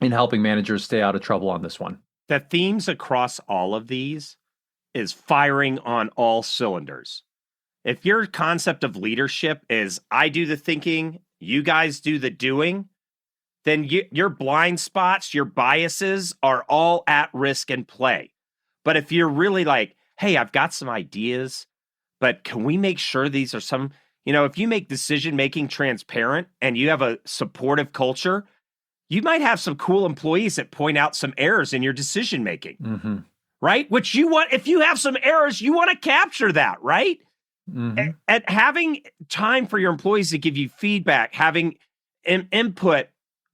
in helping managers stay out of trouble on this one. The themes across all of these is firing on all cylinders. If your concept of leadership is I do the thinking, you guys do the doing, then your blind spots, your biases are all at risk and play. But if you're really like, hey, I've got some ideas, but can we make sure these are some, if you make decision-making transparent and you have a supportive culture, you might have some cool employees that point out some errors in your decision-making, right? Which you want, if you have some errors, you want to capture that, right? And having time for your employees to give you feedback, having input.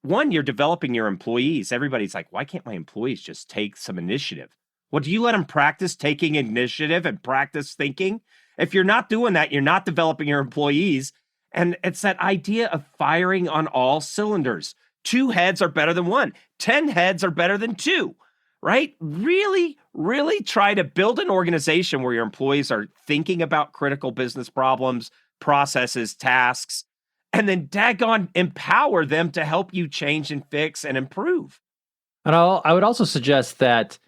One, you're developing your employees. Everybody's like, why can't my employees just take some initiative? Well, do you let them practice taking initiative and practice thinking? If you're not doing that, you're not developing your employees. And it's that idea of firing on all cylinders. 2 heads are better than 1. 10 heads are better than 2, right? Really, really try to build an organization where your employees are thinking about critical business problems, processes, tasks, and then daggone empower them to help you change and fix and improve. And I would also suggest that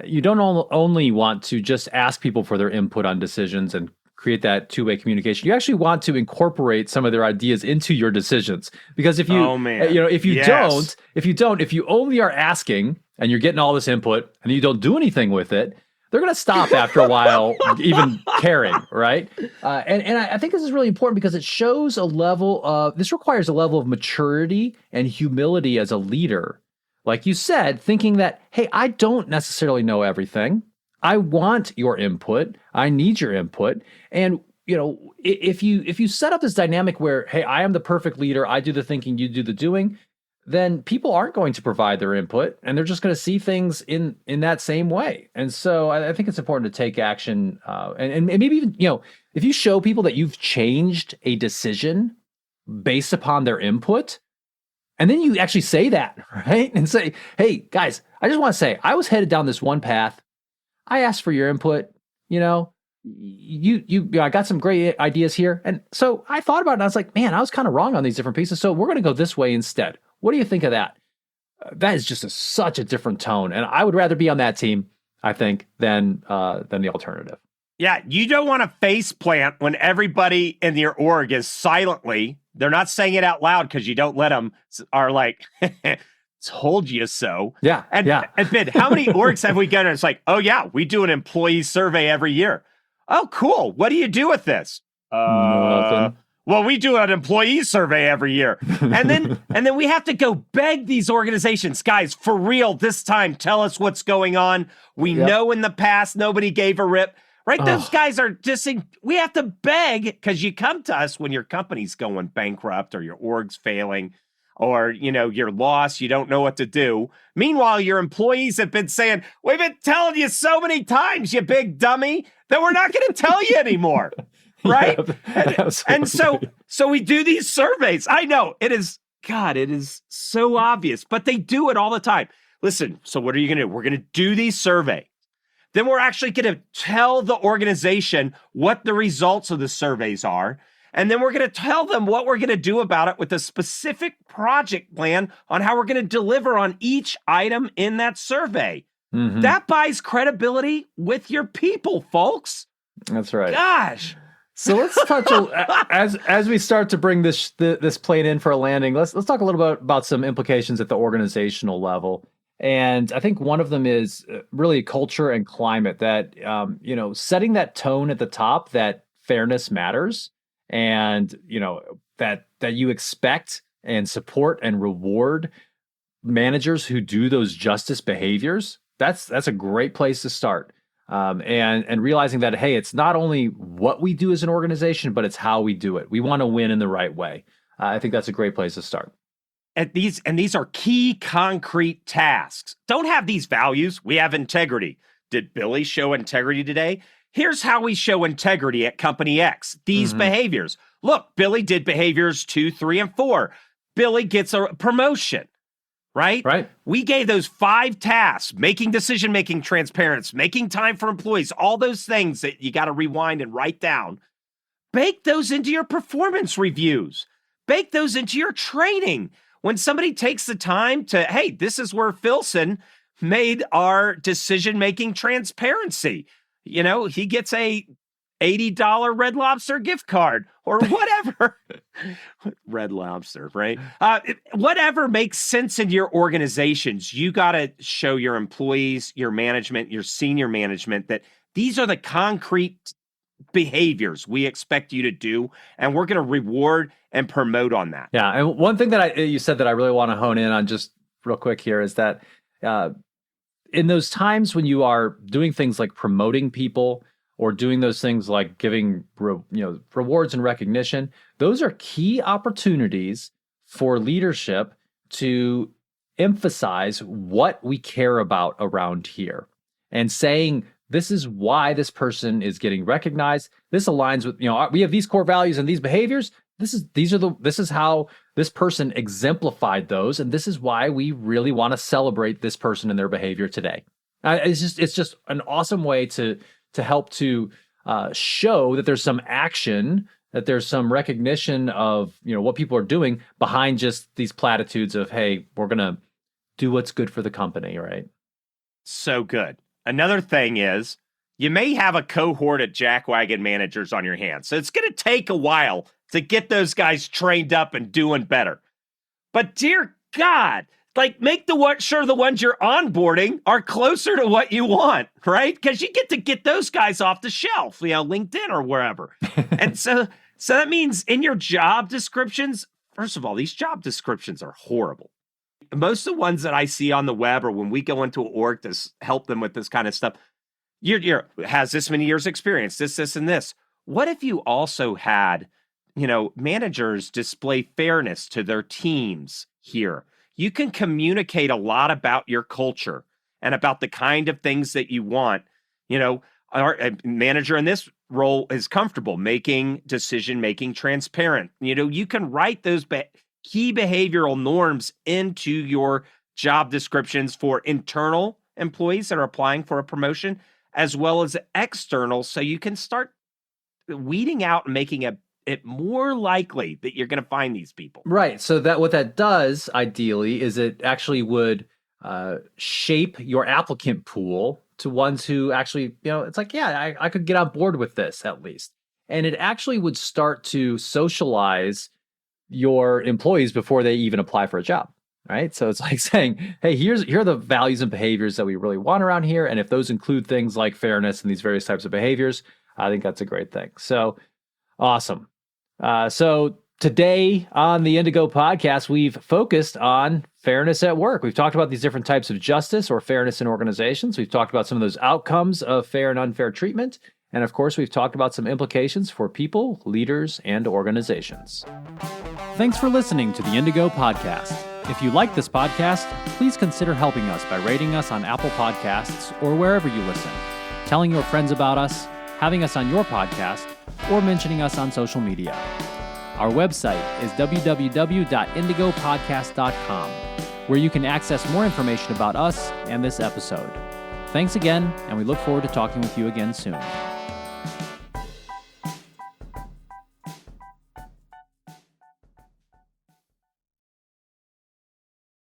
you don't only want to just ask people for their input on decisions and create that two-way communication. You actually want to incorporate some of their ideas into your decisions. Because if you, if you only are asking and you're getting all this input and you don't do anything with it, they're going to stop after a while even caring, right? And I think this is really important because it shows this requires a level of maturity and humility as a leader. Like you said, thinking that, hey, I don't necessarily know everything. I want your input. I need your input. And, if you set up this dynamic where, hey, I am the perfect leader, I do the thinking, you do the doing, then people aren't going to provide their input, and they're just going to see things in that same way. And so I think it's important to take action, and maybe even, if you show people that you've changed a decision based upon their input, and then you actually say that, right? And say, hey, guys, I just want to say, I was headed down this one path. I asked for your input, I got some great ideas here. And so I thought about it, and I was like, man, I was kind of wrong on these different pieces. So we're going to go this way instead. What do you think of that? That is just such a different tone. And I would rather be on that team, I think, than the alternative. Yeah, you don't want to face plant when everybody in your org is silently, they're not saying it out loud because you don't let them, are like, told you so. Yeah. And Ben, how many orgs have we done? It's like, oh yeah, we do an employee survey every year. Oh, cool. What do you do with this? Nothing. Well, we do an employee survey every year. And then we have to go beg these organizations, guys, for real, this time, tell us what's going on. We know in the past, nobody gave a rip. Right? Those guys are just, we have to beg because you come to us when your company's going bankrupt or your org's failing or, you're lost, you don't know what to do. Meanwhile, your employees have been saying, we've been telling you so many times, you big dummy, that we're not going to tell you anymore. Right? Yeah, and so we do these surveys. I know it is so obvious, but they do it all the time. Listen, so what are you going to do? We're going to do these surveys. Then we're actually going to tell the organization what the results of the surveys are. And then we're going to tell them what we're going to do about it with a specific project plan on how we're going to deliver on each item in that survey. Mm-hmm. That buys credibility with your people, folks. That's right. Gosh. So let's touch as we start to bring this plane in for a landing. Let's talk a little bit about some implications at the organizational level. And I think one of them is really culture and climate, that, setting that tone at the top that fairness matters, and, that you expect and support and reward managers who do those justice behaviors. That's a great place to start. And realizing that, hey, it's not only what we do as an organization, but it's how we do it. We want to win in the right way. I think that's a great place to start. And these are key concrete tasks. Don't have these values. We have integrity. Did Billy show integrity today? Here's how we show integrity at Company X. These behaviors. Look, Billy did behaviors 2, 3, and 4. Billy gets a promotion, right? Right. We gave those 5 tasks: making decision-making transparent, making time for employees, all those things that you got to rewind and write down. Bake those into your performance reviews. Bake those into your training. When somebody takes the time to, hey, this is where Philson made our decision-making transparency. He gets a $80 Red Lobster gift card or whatever. Red Lobster, right? Whatever makes sense in your organizations, you got to show your employees, your management, your senior management that these are the concrete behaviors we expect you to do, and we're going to reward and promote on that. Yeah, and one thing that you said that I really want to hone in on just real quick here is that in those times when you are doing things like promoting people or doing those things like giving rewards and recognition, those are key opportunities for leadership to emphasize what we care about around here and saying, this is why this person is getting recognized. This aligns with, we have these core values and these behaviors. This is how this person exemplified those, and this is why we really want to celebrate this person and their behavior today. It's just an awesome way to help to show that there's some action, that there's some recognition of what people are doing behind just these platitudes of, hey, we're gonna do what's good for the company, right? So good. Another thing is, you may have a cohort of jackwagon managers on your hands. So it's going to take a while to get those guys trained up and doing better. But dear God, make sure the ones you're onboarding are closer to what you want, right? Because you get those guys off the shelf, LinkedIn or wherever. And so that means in your job descriptions, first of all, these job descriptions are horrible. Most of the ones that I see on the web or when we go into an org to help them with this kind of stuff, you're has this many years experience, this, and this. What if you also had, managers display fairness to their teams here? you can communicate a lot about your culture and about the kind of things that you want. You know, our manager in this role is comfortable making decision-making transparent. You know, you can write those key behavioral norms into your job descriptions for internal employees that are applying for a promotion, as well as external, so you can start weeding out and making it more likely that you're going to find these people. Right. So that what that does ideally is it actually would shape your applicant pool to ones who actually, you know, it's like, yeah, I could get on board with this at least. And it actually would start to socialize your employees before they even apply for a job. Right. So it's like saying, hey, here are the values and behaviors that we really want around here. And if those include things like fairness and these various types of behaviors, I think that's a great thing. So awesome. So today on the Indigo Podcast, we've focused on fairness at work. We've talked about these different types of justice or fairness in organizations. We've talked about some of those outcomes of fair and unfair treatment. And of course, we've talked about some implications for people, leaders, and organizations. Thanks for listening to the Indigo Podcast. If you like this podcast, please consider helping us by rating us on Apple Podcasts or wherever you listen, telling your friends about us, having us on your podcast, or mentioning us on social media. Our website is www.indigopodcast.com, where you can access more information about us and this episode. Thanks again, and we look forward to talking with you again soon.